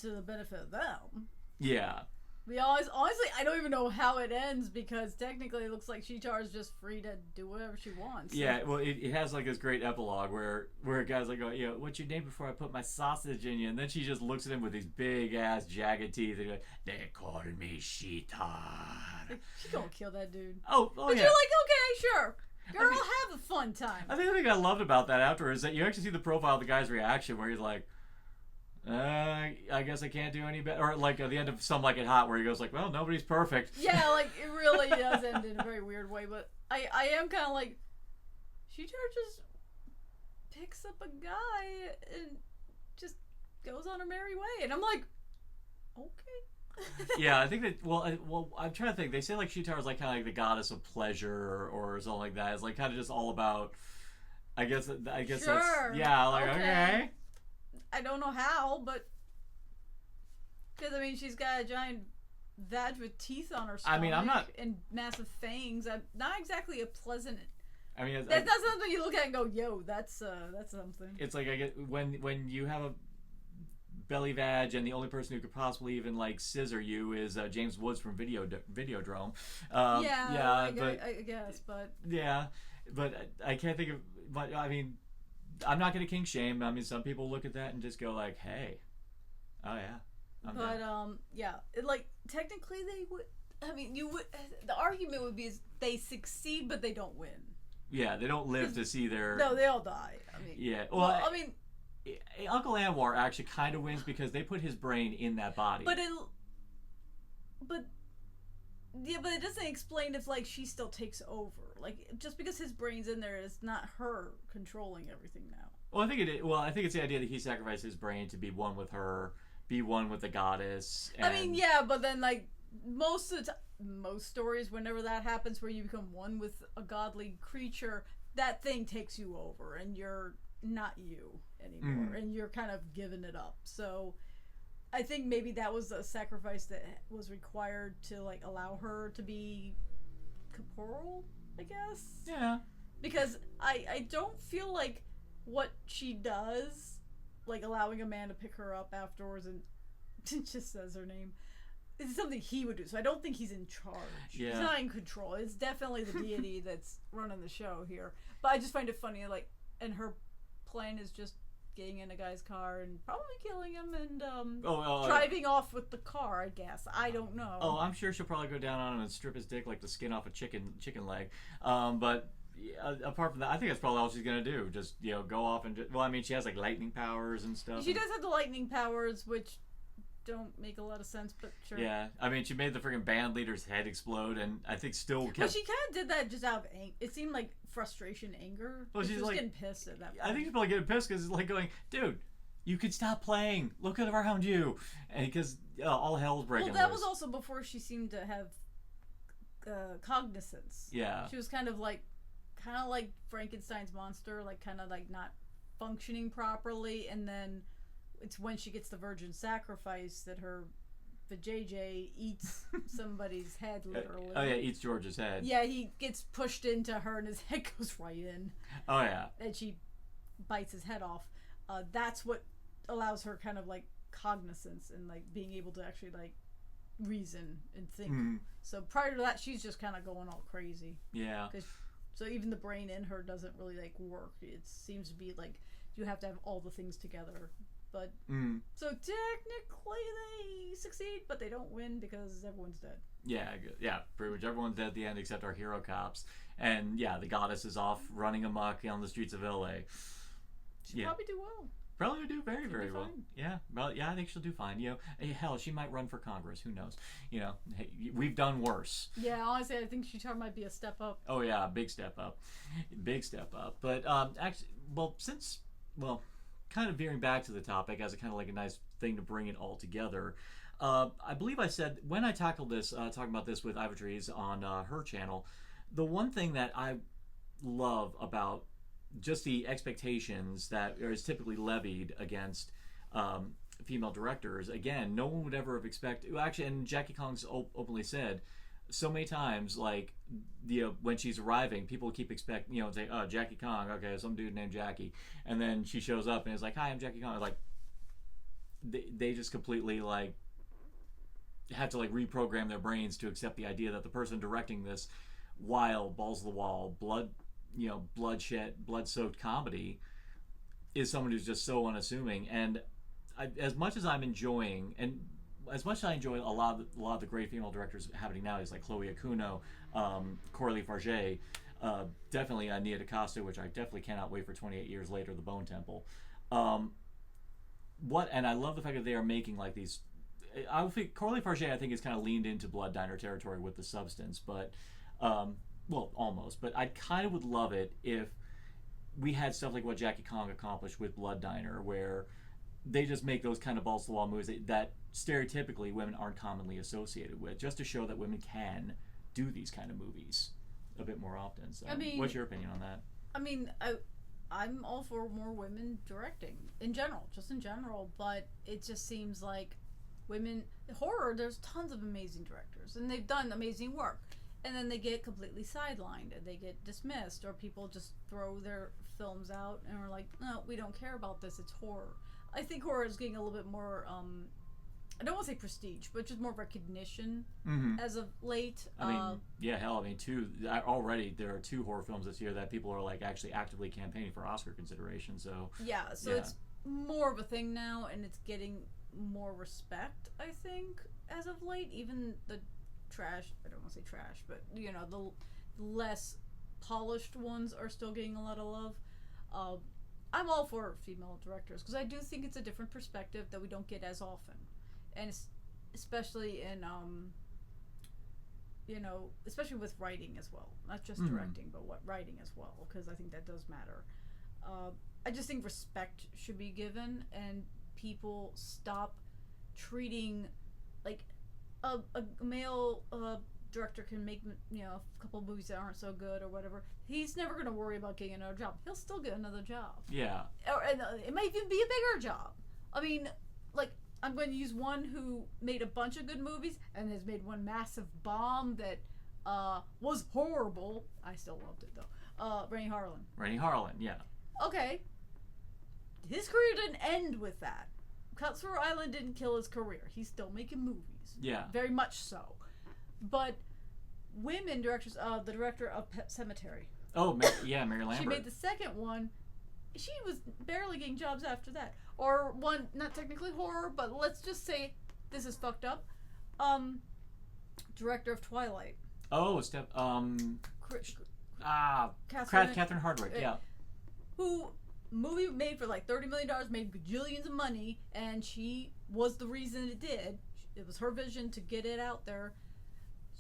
to the benefit of them. Yeah. We honestly, I don't even know how it ends because technically it looks like Cheetar is just free to do whatever she wants. Yeah, well, it has like this great epilogue where a guy's like, oh, what's your name before I put my sausage in you? And then she just looks at him with these big ass jagged teeth and like, they call me Cheetar. Like, she gonna kill that dude. Oh but yeah. You're like, okay, sure. Girl, have a fun time. I think the thing I loved about that after is that you actually see the profile of the guy's reaction where he's like, I guess I can't do any better. Or like at the end of Some Like It Hot where he goes like, well, nobody's perfect. Yeah, like it really does end in a very weird way. But I am kind of like, she just picks up a guy and goes on her merry way. And I'm like, okay. Yeah, I think that. Well, I'm trying to think. They say like Shutara is like kind of like the goddess of pleasure or something like that. It's like kind of just all about. I guess Sure. that's like okay. I don't know how, but because I mean she's got a giant vag with teeth on her stomach. I mean, I'm not and massive fangs. I'm not exactly a pleasant. I mean, That's not something you look at and go, "Yo, that's something." It's like I get when you have a belly vag and the only person who could possibly even like scissor you is James Woods from Videodrome. I guess, but yeah, but I can't think of. But I mean, I'm not gonna kink shame. I mean, some people look at that and just go like, "Hey, oh yeah." But like technically they would. I mean, you would. The argument would be is they succeed, but they don't win. Yeah, they don't live to see their. No, they all die. I mean, yeah. Well, I mean, Uncle Anwar actually kind of wins because they put his brain in that body. But it doesn't explain if like she still takes over. Like just because his brain's in there is not her controlling everything now. Well, I think it's the idea that he sacrificed his brain to be one with her, be one with the goddess. And... I mean, yeah, but then like most stories, whenever that happens, where you become one with a godly creature, that thing takes you over, and you're not you anymore, and you're kind of giving it up. So, I think maybe that was a sacrifice that was required to like allow her to be corporeal, I guess. Yeah. Because I don't feel like what she does, like allowing a man to pick her up afterwards and it just says her name, it's something he would do. So I don't think he's in charge. Yeah. He's not in control. It's definitely the deity that's running the show here. But I just find it funny, like, and her plan is just getting in a guy's car and probably killing him and driving off with the car, I guess. I don't know. Oh, I'm sure she'll probably go down on him and strip his dick like the skin off a chicken leg. But apart from that, I think that's probably all she's gonna do. Just go off and well, I mean, she has like lightning powers and stuff. She does have the lightning powers, which don't make a lot of sense, but sure. Yeah, I mean, she made the freaking band leader's head explode, and I think still kept... But she kind of did that just out of anger. It seemed like frustration, anger. Well, she's was like, getting pissed at that point. I think she's probably getting pissed because it's like going, dude, you could stop playing. Look at around you, and because all hell's breaking loose. Well, that was also before she seemed to have cognizance. Yeah. She was kind of like Frankenstein's monster, like kind of like not functioning properly, and then it's when she gets the virgin sacrifice that her vajayjay eats somebody's head, literally. Oh yeah, eats George's head. Yeah, he gets pushed into her and his head goes right in. Oh yeah. And she bites his head off. That's what allows her kind of like cognizance and like being able to actually like reason and think. Mm. So prior to that, she's just kind of going all crazy. Yeah. So even the brain in her doesn't really like work. It seems to be like you have to have all the things together. But so technically they succeed, but they don't win because everyone's dead. Yeah, pretty much everyone's dead at the end except our hero cops. And yeah, the goddess is off running amok on the streets of LA. She'll probably do well. Probably do very, very well. Yeah, well, yeah, I think she'll do fine. Hell, she might run for Congress. Who knows? Hey, we've done worse. Yeah, honestly, I think she might be a step up. Oh yeah, big step up, big step up. But actually, kind of veering back to the topic as a kind of like a nice thing to bring it all together. I believe I said when I tackled this, talking about this with Ivories on her channel, the one thing that I love about just the expectations that is typically levied against female directors. Again, no one would ever have expected. Actually, and Jackie Kong's openly said so many times, like when she's arriving, people keep expecting, say, "Oh, Jackie Kong, okay, some dude named Jackie," and then she shows up and is like, "Hi, I'm Jackie Kong." Like they just completely like have to like reprogram their brains to accept the idea that the person directing this wild, balls to the wall, bloodshed, blood-soaked comedy is someone who's just so unassuming. And as much as I'm enjoying, and as much as I enjoy a lot of the great female directors happening now, is like Chloe Akuno, Coralie Farge, definitely Nia DaCosta, which I definitely cannot wait for 28 years later, The Bone Temple. And I love the fact that they are making like these. I think Coralie Farge, I think, is kind of leaned into Blood Diner territory with the substance, but well, almost. But I kind of would love it if we had stuff like what Jackie Kong accomplished with Blood Diner, where they just make those kind of balls to the wall movies that stereotypically women aren't commonly associated with, just to show that women can do these kind of movies a bit more often. So, I mean, what's your opinion on that? I mean, I'm all for more women directing in general, just in general, but it just seems like women horror. There's tons of amazing directors, and they've done amazing work, and then they get completely sidelined and they get dismissed, or people just throw their films out and are like, no, we don't care about this. It's horror. I think horror is getting a little bit more. I don't want to say prestige, but just more recognition as of late. I mean, yeah, hell, I mean, already there are 2 horror films this year that people are like actually actively campaigning for Oscar consideration. So it's more of a thing now, and it's getting more respect, I think, as of late. Even the trash, I don't want to say trash, but you know, the less polished ones are still getting a lot of love. I'm all for female directors because I do think it's a different perspective that we don't get as often. And especially in, you know, especially with writing as well. Not just directing, but writing as well, because I think that does matter. I just think respect should be given, and people stop treating, like, a male director can make, you know, a couple of movies that aren't so good or whatever. He's never going to worry about getting another job. He'll still get another job. Yeah. And it might even be a bigger job. I mean, like, I'm going to use one who made a bunch of good movies and has made one massive bomb that was horrible. I still loved it, though. Rennie Harlin. Rennie Harlin, yeah. Okay. His career didn't end with that. Cutthroat Island didn't kill his career. He's still making movies. Yeah. Very much so. But women directors, the director of Pet Sematary. Oh, yeah, Mary Lambert. She made the second one. She was barely getting jobs after that. Or one, not technically horror, but let's just say this is fucked up. Director of Twilight. Oh, Catherine Hardwicke, yeah. Who movie made for like $30 million, made gajillions of money, and she was the reason it did. It was her vision to get it out there.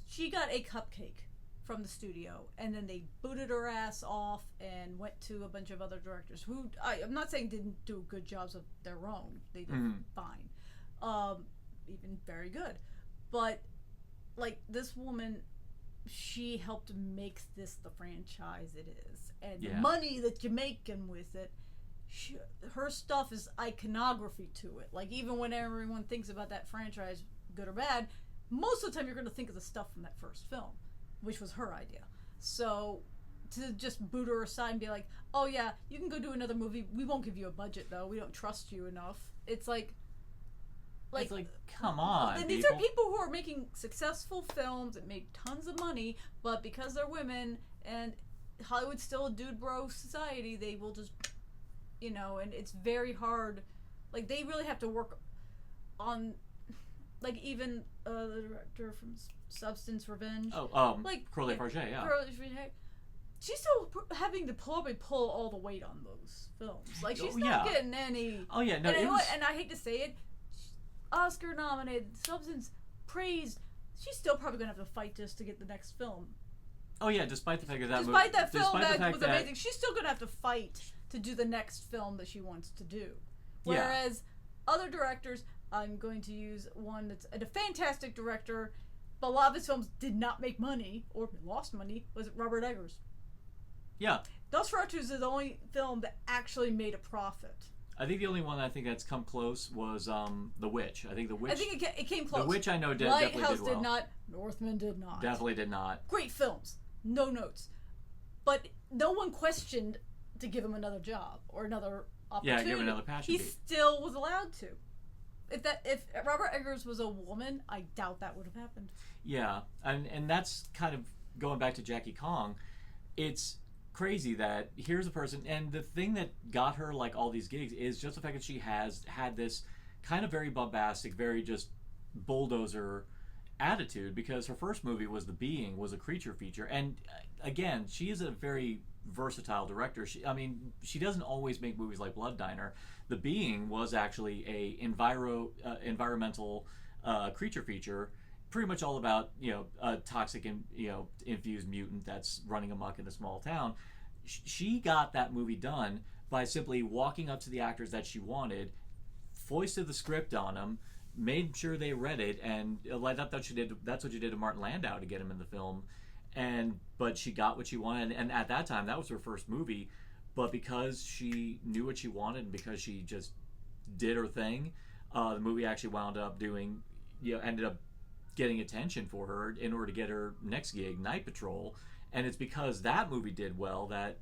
She got a cupcake from the studio, and then they booted her ass off and went to a bunch of other directors who I'm not saying didn't do good jobs of their own. They did fine, even very good, but like this woman, she helped make this the franchise it is, and the money that you're making with it, her stuff is iconography to it. Like, even when everyone thinks about that franchise, good or bad, most of the time you're going to think of the stuff from that first film, which was her idea. So to just boot her aside and be like, oh yeah, you can go do another movie, we won't give you a budget though, we don't trust you enough. It's like come on, and these are people who are making successful films that make tons of money, but because they're women and Hollywood's still a dude bro society, they will just, you know, and it's very hard. Like, they really have to work on, like, even the director from Substance Revenge. Like Crowley Farget, yeah. Crowley Farget. She's still having to probably pull all the weight on those films. Like, she's not getting any. Oh yeah, no. And I hate to say it, Oscar nominated, Substance praised. She's still probably gonna have to fight just to get the next film. Oh yeah, despite the fact that film that was amazing, she's still gonna have to fight to do the next film that she wants to do. Whereas other directors, I'm going to use one that's a fantastic director, but a lot of his films did not make money or lost money, was Robert Eggers. Yeah. Nosferatu is the only film that actually made a profit. I think the only one I think that's come close was The Witch. I think The Witch. I think it came close. The Witch I know definitely did well. Lighthouse did not. Northman did not. Definitely did not. Great films. No notes. But no one questioned to give him another job or another opportunity. Yeah, give him another passion He beat. still was allowed to. If Robert Eggers was a woman, I doubt that would have happened. Yeah, and that's kind of going back to Jackie Kong. It's crazy that here's a person, and the thing that got her like all these gigs is just the fact that she has had this kind of very bombastic, very just bulldozer attitude, because her first movie was The Being, was a creature feature, and again, she is a very versatile director. She doesn't always make movies like Blood Diner. The Being was actually a environmental creature feature, pretty much all about, you know, a toxic and, you know, infused mutant that's running amok in a small town. She got that movie done by simply walking up to the actors that she wanted, foisted the script on them, made sure they read it, and that's what you did to Martin Landau to get him in the film. But she got what she wanted, and at that time, that was her first movie. But because she knew what she wanted, and because she just did her thing, the movie actually wound up ended up getting attention for her in order to get her next gig, Night Patrol. And it's because that movie did well that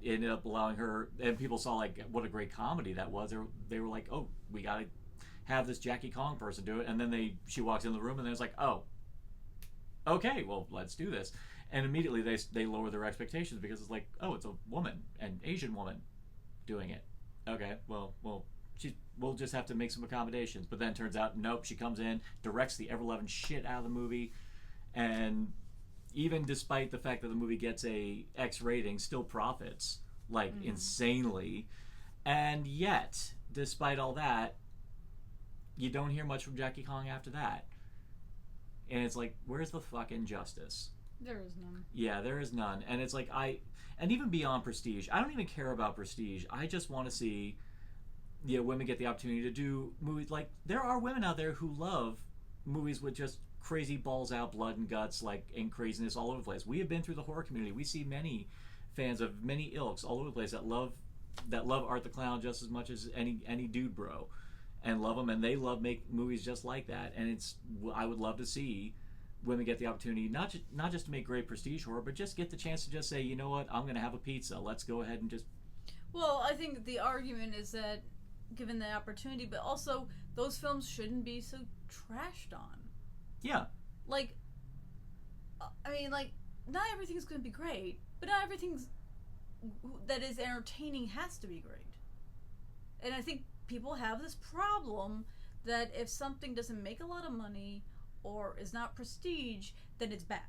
ended up allowing her, and people saw like what a great comedy that was. They were like, oh, we gotta have this Jackie Kong person do it. And then she walks in the room, and then it's like, oh, okay, well, let's do this. And immediately they lower their expectations because it's like, oh, it's a woman, an Asian woman doing it. Okay, well, we'll just have to make some accommodations. But then it turns out, nope, she comes in, directs the ever-loving shit out of the movie, and even despite the fact that the movie gets a X rating, still profits, like, insanely. And yet, despite all that, you don't hear much from Jackie Kong after that. And it's like, where's the fucking justice? There is none. Yeah, there is none. And it's like, and even beyond Prestige, I don't even care about Prestige. I just want to see women get the opportunity to do movies. Like, there are women out there who love movies with just crazy balls out, blood and guts, like, and craziness all over the place. We have been through the horror community. We see many fans of many ilks all over the place that love Art the Clown just as much as any dude bro, and love them, and they love make movies just like that. And I would love to see women get the opportunity not just to make great prestige horror, but just get the chance to just say, you know what, I'm going to have a pizza. Let's go ahead and just. Well, I think the argument is that given the opportunity, but also those films shouldn't be so trashed on. Yeah. Like, I mean, like, not everything's going to be great, but not everything that is entertaining has to be great. And I think people have this problem that if something doesn't make a lot of money or is not prestige, then it's bad.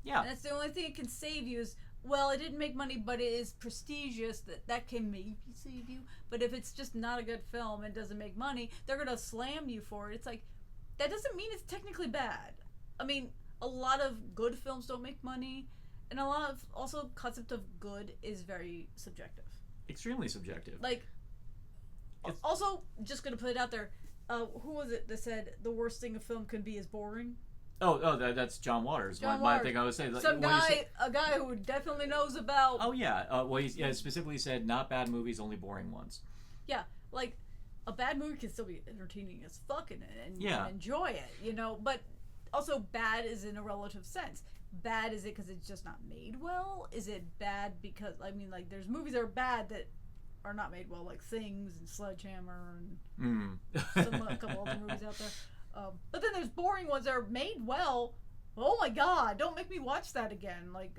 Yeah. And that's the only thing it can save you is, well, it didn't make money, but it is prestigious. That can maybe save you. But if it's just not a good film and doesn't make money, they're going to slam you for it. It's like, that doesn't mean it's technically bad. I mean, a lot of good films don't make money, and a lot of also concept of good is very subjective. Extremely subjective. Like, also, just going to put it out there, who was it that said the worst thing a film can be is boring? That's John Waters. My thing I was saying. Some guy, a guy who definitely knows about. Oh yeah. Well, he specifically said not bad movies, only boring ones. Yeah, like a bad movie can still be entertaining as fuck and enjoy it, you know. But also, bad is in a relative sense. Bad, is it because it's just not made well? Is it bad because there's movies that are bad that are not made well, like Things and Sledgehammer and a couple other movies out there. But then there's boring ones that are made well. Oh my god, don't make me watch that again. Like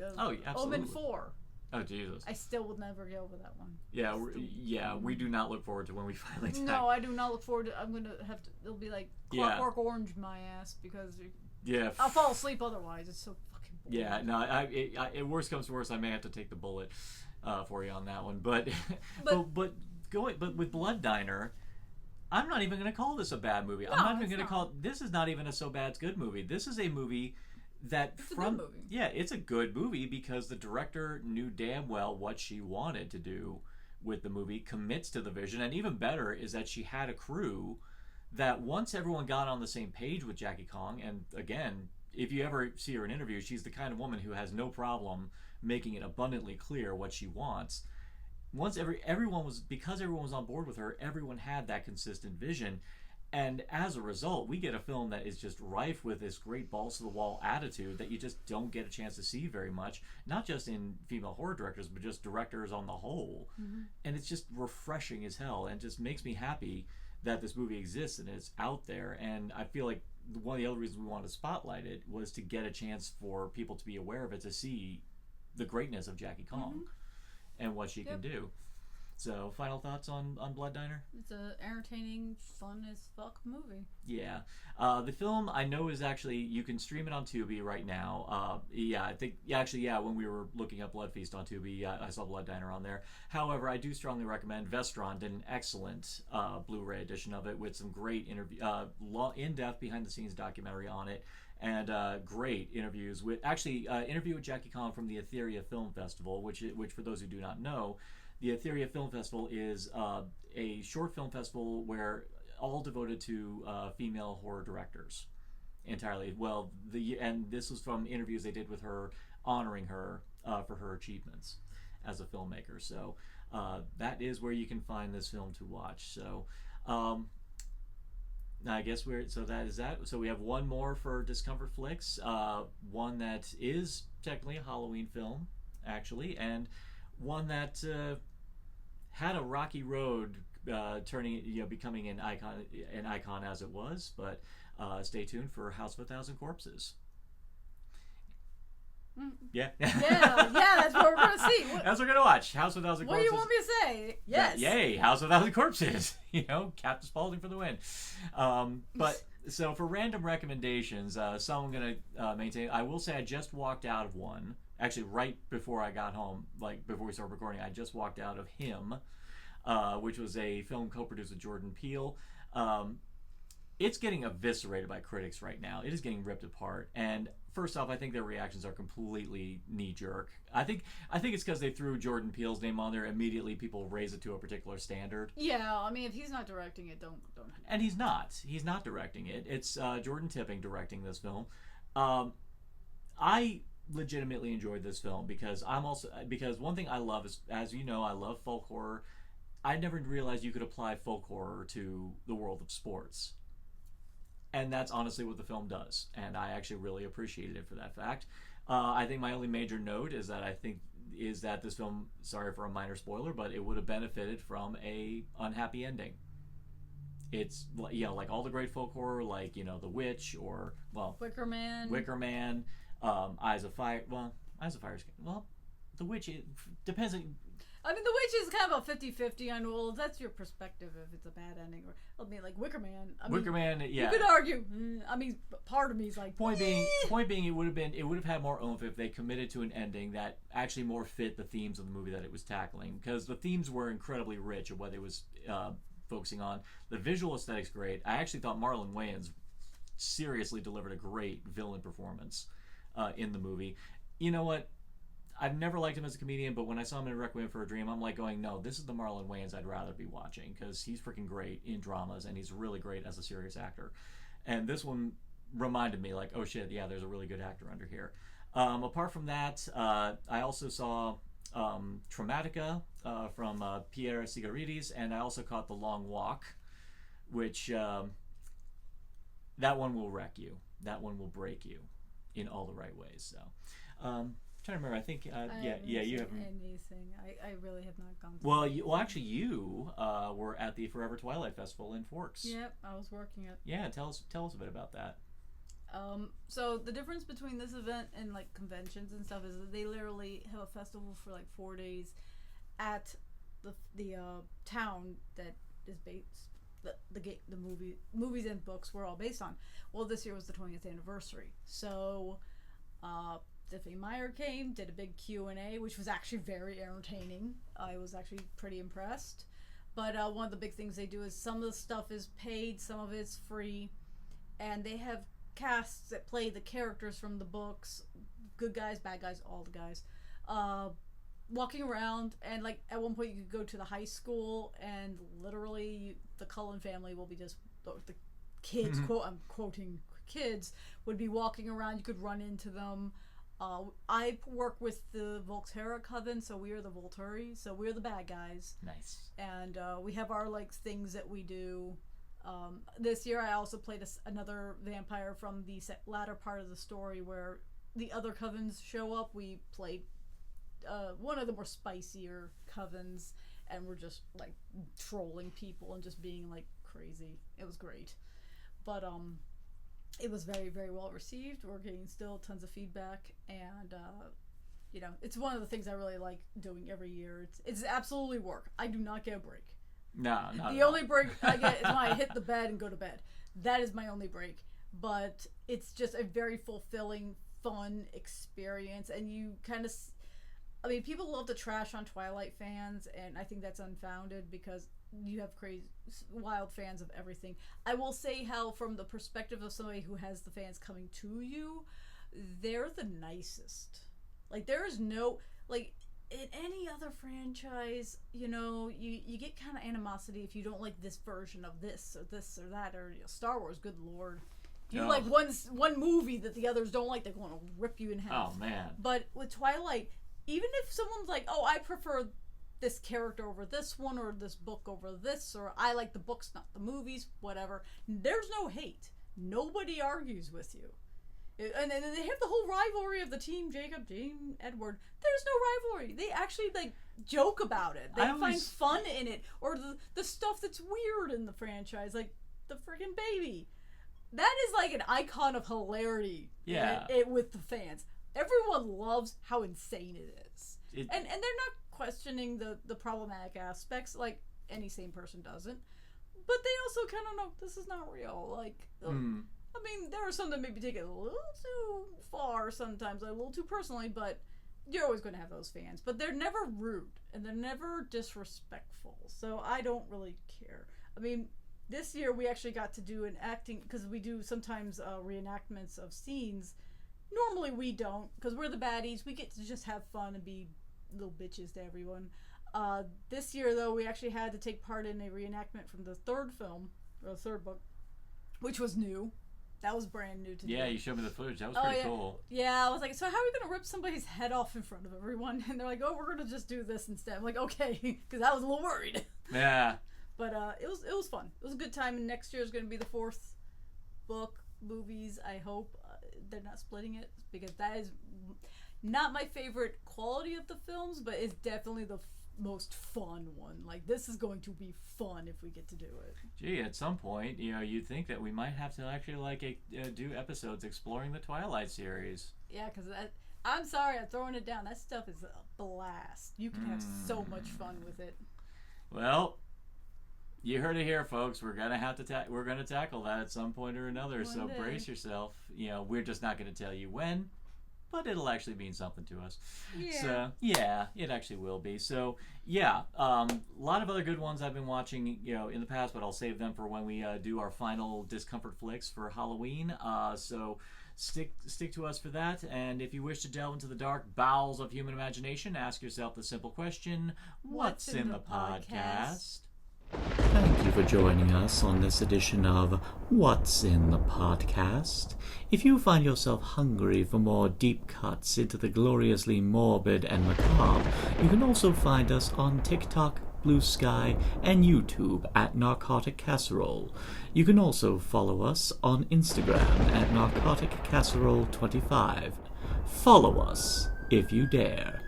Omen 4. Oh Jesus! I still will never get over that one. Yeah, we do not look forward to when we finally. No, I do not look forward to. I'm gonna have to. It'll be like Clockwork Orange my ass because. I'll fall asleep otherwise. It's so fucking boring. Yeah, no. It worst comes to worst, I may have to take the bullet for you on that one. But with Blood Diner. I'm not even going to call this a bad movie. No, I'm not even going to call it. This is not even a so bad it's good movie. This is a movie that it's a good movie. Yeah, it's a good movie because the director knew damn well what she wanted to do with the movie, commits to the vision, and even better is that she had a crew that once everyone got on the same page with Jackie Kong, and again, if you ever see her in interviews, she's the kind of woman who has no problem making it abundantly clear what she wants. Once everyone was on board with her, everyone had that consistent vision, and as a result, we get a film that is just rife with this great balls to the wall attitude that you just don't get a chance to see very much, not just in female horror directors, but just directors on the whole. Mm-hmm. And it's just refreshing as hell, and just makes me happy that this movie exists and it's out there. And I feel like one of the other reasons we wanted to spotlight it was to get a chance for people to be aware of it, to see the greatness of Jackie Kong. Mm-hmm. And what she can do. So, final thoughts on Blood Diner? It's an entertaining, fun as fuck movie. Yeah. The film, I know, is actually, you can stream it on Tubi right now. I think, when we were looking up Blood Feast on Tubi, I saw Blood Diner on there. However, I do strongly recommend Vestron did an excellent Blu-ray edition of it with some great in-depth behind-the-scenes documentary on it. And great interviews with interview with Jackie Kong from the Etheria Film Festival, which for those who do not know, the Etheria Film Festival is a short film festival where all devoted to female horror directors entirely. Well, and this was from interviews they did with her, honoring her for her achievements as a filmmaker. So that is where you can find this film to watch. So I guess that is that. So we have one more for Discomfort Flicks, one that is technically a Halloween film, actually, and one that had a rocky road, becoming an icon as it was. But stay tuned for House of a Thousand Corpses. Yeah. Yeah, that's what we're gonna see. That's what we're gonna watch. House of a Thousand What Corpses. do you want me to say? Yes. Yay! House of a Thousand Corpses. Captain Spaulding for the win. But so for random recommendations, some I'm gonna maintain. I will say I just walked out of one. Actually, right before I got home, like before we started recording, I just walked out of Him, which was a film co-produced with Jordan Peele. It's getting eviscerated by critics right now. It is getting ripped apart. And first off, I think their reactions are completely knee-jerk. I think it's because they threw Jordan Peele's name on there. Immediately, people raise it to a particular standard. Yeah, I mean, if he's not directing it, don't. And he's not. He's not directing it. It's Jordan Tipping directing this film. I legitimately enjoyed this film because one thing I love is, as you know, I love folk horror. I never realized you could apply folk horror to the world of sports. And that's honestly what the film does. And I actually really appreciated it for that fact. I think my only major note is that this film, sorry for a minor spoiler, but it would have benefited from a unhappy ending. It's, like all the great folk horror, like, The Witch or, Wicker Man, Eyes of Fire. Well, Eyes of Fire is, The Witch, it depends on... I mean, The Witch is kind of a 50-50 on, well, that's your perspective if it's a bad ending. Or, I mean, like Wicker Man. Wicker Man, yeah. You could argue. I mean, part of me is like... Point being, it would have had more oomph if they committed to an ending that actually more fit the themes of the movie that it was tackling. Because the themes were incredibly rich of what it was focusing on. The visual aesthetic's great. I actually thought Marlon Wayans seriously delivered a great villain performance in the movie. You know what? I've never liked him as a comedian, but when I saw him in Requiem for a Dream, I'm like going, no, this is the Marlon Wayans I'd rather be watching, because he's freaking great in dramas, and he's really great as a serious actor. And this one reminded me, like, oh shit, yeah, there's a really good actor under here. Apart from that, I also saw Traumatica from Pierre Sigarides, and I also caught The Long Walk, which that one will wreck you. That one will break you in all the right ways. So, trying to remember. I think you haven't anything. I really have not gone. Actually, you were at the Forever Twilight Festival in Forks. Yep, I was working it. Yeah, tell us a bit about that. So the difference between this event and like conventions and stuff is that they literally have a festival for like 4 days at the town that is based. The movies and books were all based on. Well, this year was the 20th anniversary, so Tiffany Meyer came, did a big Q&A, which was actually very entertaining. I was actually pretty impressed. But one of the big things they do is some of the stuff is paid, some of it's free, and they have casts that play the characters from the books, good guys, bad guys, all the guys, walking around. And like at one point you could go to the high school and literally the Cullen family will be just the kids, I'm quoting kids, would be walking around. You could run into them. I work with the Volterra Coven, so we are the Volturi, so we're the bad guys. Nice. And we have our like things that we do. This year I also played another vampire from the latter part of the story where the other covens show up. We played one of the more spicier covens, and we're just like trolling people and just being like crazy. It was great. But it was very, very well received. We're getting still tons of feedback, and it's one of the things I really like doing every year. It's absolutely work. I do not get a break. No. The only break I get is when I hit the bed and go to bed. That is my only break. But it's just a very fulfilling, fun experience, and you kind of... I mean, people love to trash on Twilight fans, and I think that's unfounded because you have crazy, wild fans of everything. I will say how, from the perspective of somebody who has the fans coming to you, they're the nicest. Like, there is no... Like, in any other franchise, you know, you get kind of animosity if you don't like this version of this or that, or Star Wars. Good lord, if you like one movie that the others don't like, they're going to rip you in half. Oh man! But with Twilight, even if someone's like, oh, I prefer this character over this one, or this book over this, or I like the books, not the movies, whatever, there's no hate. Nobody argues with you. And then they have the whole rivalry of the team, Jacob, Jane, Edward. There's no rivalry. They actually, like, joke about it. They find fun in it. Or the stuff that's weird in the franchise, like the friggin' baby. That is like an icon of hilarity with the fans. Everyone loves how insane it is. And they're not questioning the problematic aspects, like any sane person doesn't. But they also kind of know this is not real. Like, I mean, there are some that maybe take it a little too far sometimes, like a little too personally, but you're always going to have those fans. But they're never rude, and they're never disrespectful, so I don't really care. I mean, this year we actually got to do an acting, because we do sometimes reenactments of scenes. Normally we don't, because we're the baddies. We get to just have fun and be little bitches to everyone. This year, though, we actually had to take part in a reenactment from the third film, or the third book, which was new. That was brand new to me. Yeah, you showed me the footage. That was pretty cool. Yeah, I was like, so how are we going to rip somebody's head off in front of everyone? And they're like, oh, we're going to just do this instead. I'm like, okay, because I was a little worried. Yeah. But it was fun. It was a good time, and next year is going to be the fourth book, movies, I hope. They're not splitting it, because that is not my favorite quality of the films, but it's definitely the most fun one. Like, this is going to be fun if we get to do it. Gee, at some point, you'd think that we might have to actually do episodes exploring the Twilight series. Yeah, because I'm sorry, I'm throwing it down. That stuff is a blast. You can have so much fun with it. Well, you heard it here, folks. We're gonna have to we're gonna tackle that at some point or another. So brace yourself. We're just not gonna tell you when, but it'll actually mean something to us. Yeah. So yeah, it actually will be. So yeah, a lot of other good ones I've been watching, in the past, but I'll save them for when we do our final discomfort flicks for Halloween. So stick to us for that. And if you wish to delve into the dark bowels of human imagination, ask yourself the simple question: what's in the podcast? Thank you for joining us on this edition of What's in the Podcast. If you find yourself hungry for more deep cuts into the gloriously morbid and macabre, you can also find us on TikTok, Blue Sky, and YouTube at Narcotic Casserole. You can also follow us on Instagram at Narcotic Casserole 25. Follow us if you dare.